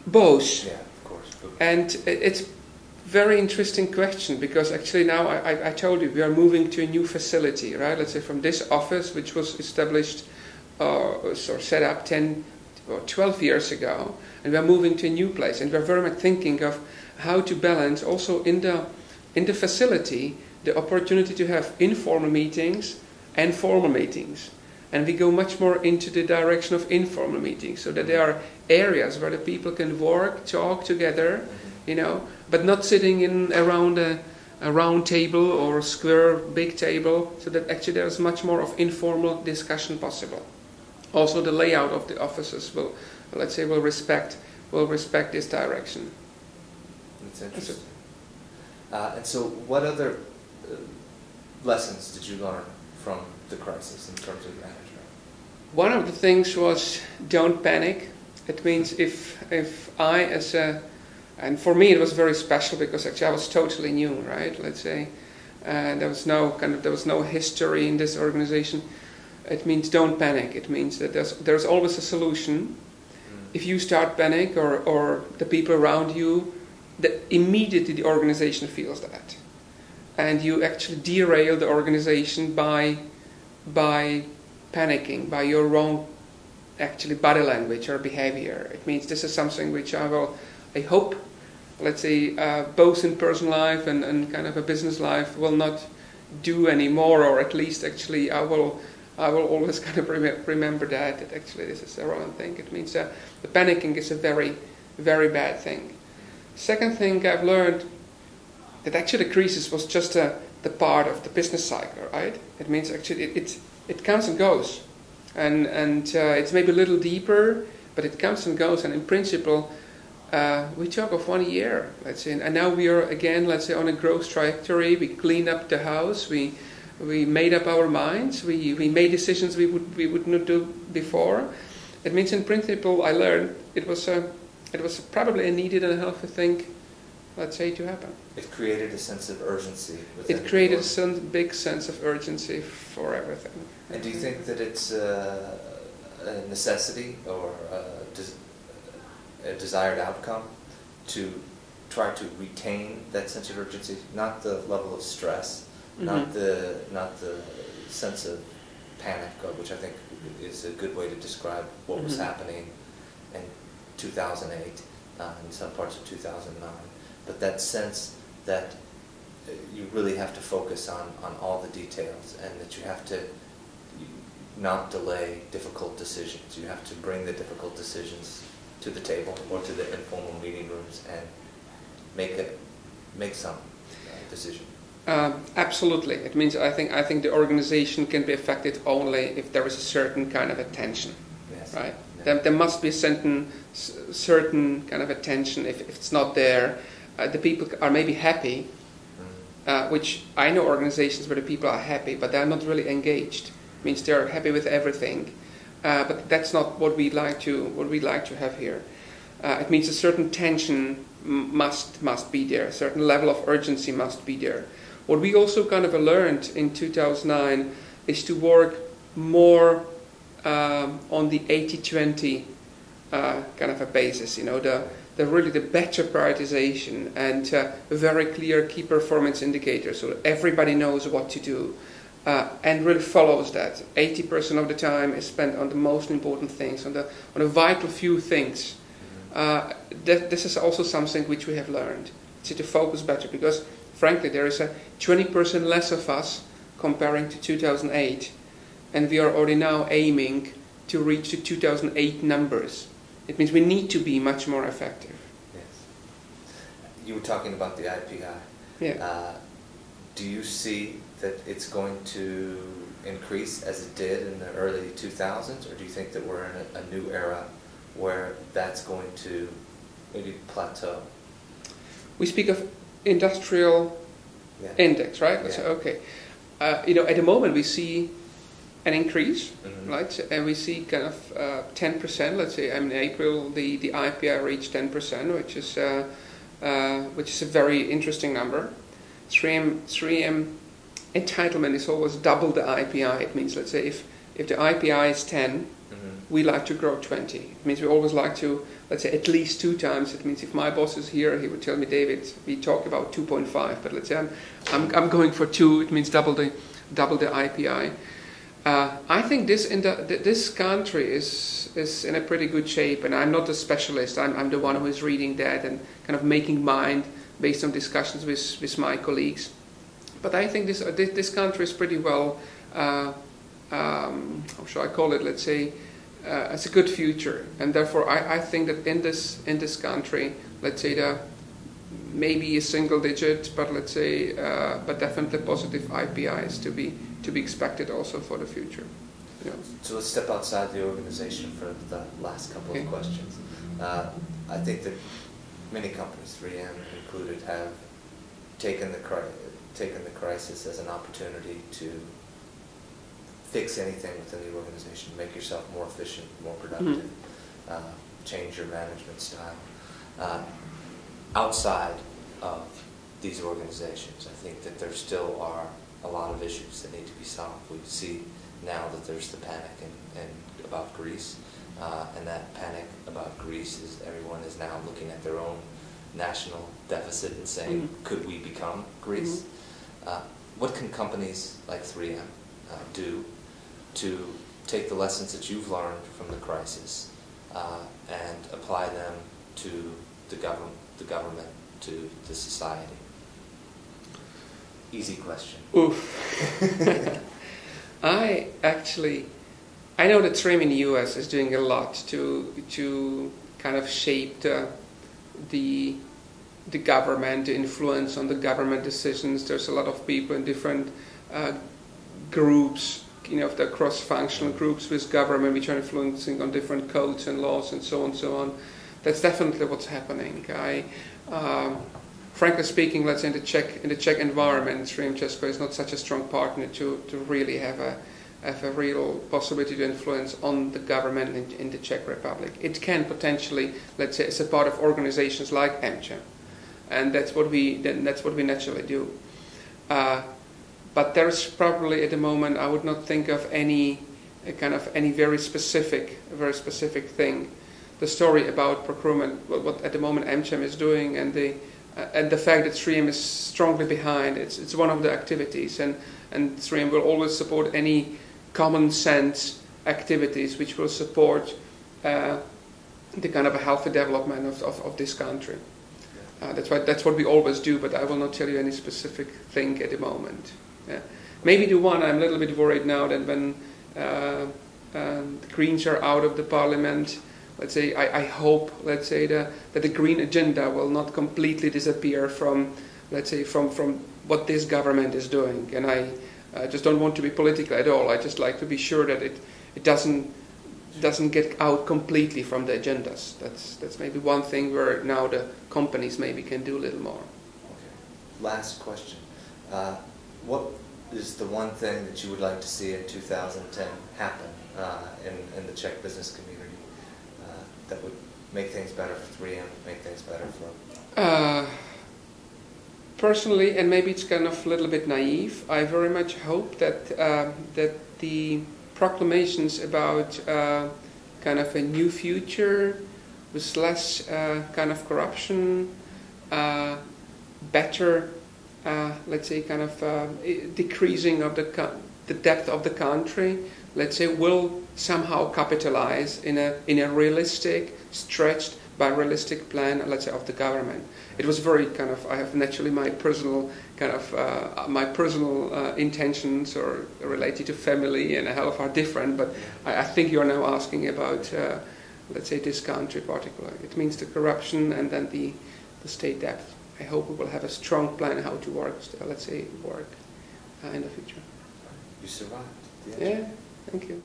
Both. Yeah, of course. And it's very interesting question, because actually now I told you we are moving to a new facility, right? Let's say from this office, which was established or set up 10 or 12 years ago, and we are moving to a new place, and we are very much thinking of how to balance also in the facility the opportunity to have informal meetings and formal meetings. And we go much more into the direction of informal meetings, so that there are areas where the people can work, talk together, you know, but not sitting around a round table or a square big table, so that actually there's much more of informal discussion possible. Also the layout of the offices will respect this direction. That's interesting. And so what other lessons did you learn from the crisis in terms of management? One of the things was don't panic. It means if I and for me it was very special, because actually I was totally new, right? Let's say there was no history in this organization. It means don't panic. It means that there's always a solution. If you start panic or the people around you, immediately the organization feels that, and you actually derail the organization by panicking, by your wrong actually body language or behavior. It means this is something which I hope, let's say, both in personal life and kind of a business life will not do anymore, or at least actually I will always kind of remember that actually this is the wrong thing. It means the panicking is a very, very bad thing. Second thing I've learned, that actually the crisis was just the part of the business cycle, right? It means actually it comes and goes, and it's maybe a little deeper, but it comes and goes. And in principle, we talk of 1 year, let's say, and now we are again, let's say, on a growth trajectory. We cleaned up the house. We made up our minds. We made decisions we would not do before. It means in principle, I learned it was probably a needed and a healthy thing, let's say, to happen. It created a sense of urgency. It created a big sense of urgency for everything. And do you think that it's a necessity or a desired outcome to try to retain that sense of urgency, not the level of stress, not the sense of panic, which I think is a good way to describe what was happening in 2008, in some parts of 2009, but that sense that you really have to focus on all the details, and that you have to not delay difficult decisions. You have to bring the difficult decisions to the table or to the informal meeting rooms and make some decision. Absolutely. It means I think the organization can be affected only if there is a certain kind of attention, yes. right? Yeah. There must be a certain kind of attention. If it's not there, the people are maybe happy, which I know organizations where the people are happy, but they're not really engaged. It means they're happy with everything, but that's not what we like to have here. It means a certain tension must be there. A certain level of urgency must be there. What we also kind of learned in 2009 is to work more on the 80-20 kind of a basis. You know, the better prioritization and very clear key performance indicators, so that everybody knows what to do and really follows that. 80% of the time is spent on the most important things, on the vital few things. This is also something which we have learned, to focus better, because frankly there is a 20% less of us comparing to 2008, and we are already now aiming to reach the 2008 numbers. It means we need to be much more effective. Yes. You were talking about the IPI. Yeah. Do you see that it's going to increase as it did in the early 2000s, or do you think that we're in a new era where that's going to maybe plateau? We speak of industrial index, right? Yeah. So, okay. At the moment we see an increase, right? And we see kind of 10%. Let's say in April the IPI reached 10%, which is a very interesting number. 3M entitlement is always double the IPI. It means, let's say, if the IPI is 10, we like to grow 20. It means we always like to, let's say, at least 2 times. It means if my boss is here, he would tell me, David, we talked about 2.5, but let's say I'm going for 2. It means double the IPI. I think this country is in a pretty good shape, and I'm not a specialist. I'm the one who is reading that and kind of making mind based on discussions with my colleagues. But I think this country is pretty well. How shall I call it? Let's say it's a good future, and therefore I think that in this country, let's say maybe a single digit, but let's say but definitely positive IPIs to be expected also for the future. You know. So let's step outside the organization for the last couple of questions. I think that many companies, 3M included, have taken the crisis as an opportunity to fix anything within the organization, make yourself more efficient, more productive, change your management style. Outside of these organizations, I think that there still are a lot of issues that need to be solved. We see now that there's the panic about Greece, and that panic about Greece is everyone is now looking at their own national deficit and saying, could we become Greece? What can companies like 3M do to take the lessons that you've learned from the crisis and apply them to the government, to the society? Easy question. Oof. I know that 3M in the US is doing a lot to kind of shape the government, the influence on the government decisions. There's a lot of people in different groups, you know, the cross-functional groups with government which are influencing on different codes and laws and so on and so on. That's definitely what's happening. Frankly speaking, let's say in the Czech environment, 3M Cesko is not such a strong partner to really have a real possibility to influence on the government in the Czech Republic. It can potentially, let's say, as a part of organizations like AmCham, and that's what we naturally do. But there's probably at the moment I would not think of any very specific thing. The story about procurement, what at the moment AmCham is doing, and the fact that 3M is strongly behind, it's one of the activities, and 3M will always support any common sense activities which will support the kind of a healthy development of this country. That's what we always do, but I will not tell you any specific thing at the moment. Yeah. Maybe the one I'm a little bit worried now that when the Greens are out of the parliament, let's say I hope, let's say that the green agenda will not completely disappear from, let's say, from what this government is doing. And I just don't want to be political at all. I just like to be sure that it doesn't get out completely from the agendas. That's maybe one thing where now the companies maybe can do a little more. Okay. Last question. What is the one thing that you would like to see in 2010 happen in the Czech business community that would make things better for 3M, make things better for? Personally, and maybe it's kind of a little bit naive, I very much hope that that the proclamations about kind of a new future with less kind of corruption, better, let's say, kind of decreasing of the depth of the country, let's say, will somehow capitalize in a realistic, stretched by realistic plan, let's say, of the government. It was very kind of, I have naturally my personal kind of intentions or related to family and health are different, but I think you're now asking about let's say this country particularly. It means the corruption and then the state debt. I hope we will have a strong plan how to work in the future. You survived. Yeah, thank you.